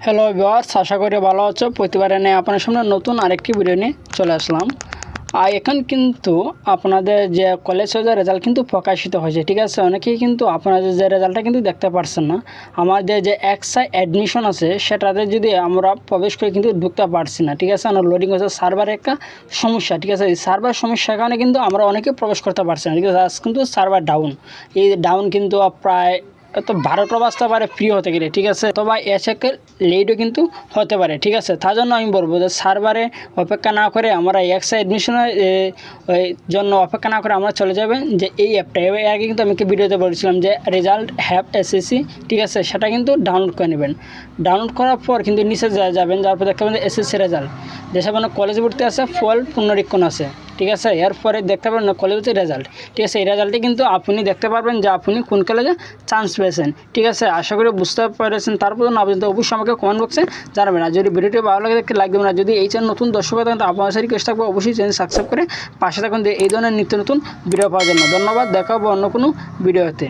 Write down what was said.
Hello viewers, আশা করি ভালো আছো। প্রতিবারে নিয়ে আপনার সামনে নতুন আরেকটি ভিডিও নিয়ে চলে আসলাম। আর এখন কিন্তু আপনাদের যে কলেজের রেজাল্ট কিন্তু প্রকাশিত হয়েছে, ঠিক আছে। অনেকেই কিন্তু আপনাদের যে রেজাল্টটা কিন্তু দেখতে পারছেন না। আমাদের যে এক্সআই অ্যাডমিশন আছে সেটাতে যদি আমরা প্রবেশ করে কিন্তু ঢুকতে পারছি না, ঠিক আছে। আমরা লোডিং হচ্ছে সার্ভারের একটা সমস্যা, ঠিক আছে। এই সার্ভার সমস্যার কারণে কিন্তু আমরা অনেকে প্রবেশ করতে পারছি না, ঠিক আছে। আজ কিন্তু সার্ভার ডাউন, এই ডাউন কিন্তু প্রায় তো 12টা বাজতে পারে ফ্রি হতে গেলে, ঠিক আছে। অথবা এসেকে লেটও কিন্তু হতে পারে, ঠিক আছে। তার জন্য আমি বলবো যে সার্ভারে অপেক্ষা না করে আমরা এক্সআই অ্যাডমিশনের জন্য অপেক্ষা না করে আমরা চলে যাবেন যে এই অ্যাপটা। এর আগে কিন্তু আমি ভিডিওতে বলেছিলাম যে রেজাল্ট হ্যাভ এসএসসি, ঠিক আছে। সেটা কিন্তু ডাউনলোড করে নেবেন। ডাউনলোড করার পর কিন্তু নিচে যাবেন, যার পর দেখতে পাবেন এসএসসি রেজাল্ট, যেসব কলেজে ভর্তি আছে ফল পুনরীক্ষণ আছে, ঠিক আছে। এরপরে দেখতে পাবেন কলেজের রেজাল্ট, ঠিক আছে। এই রেজাল্টে কিন্তু আপনি দেখতে পারবেন যে আপনি কোন কলেজে চান্স পেয়েছেন, ঠিক আছে। আশা করি বুঝতে পেরেছেন। তারপর না বুঝতে অবশ্যই আমাকে কমেন্ট বক্সে জানাবেন। আর যদি ভিডিওটি ভালো লাগে দেখতে লাইক দেবেন। আর যদি এই চ্যানেল নতুন দর্শক থাকেন তো আপনার সাথে রিকোয়েস্ট থাকবে অবশ্যই চ্যানেল সাবস্ক্রাইব করে পাশে থাকুন এই ধরনের নিত্য নতুন ভিডিও পাওয়ার জন্য। ধন্যবাদ, দেখা হবে অন্য কোনো ভিডিওতে।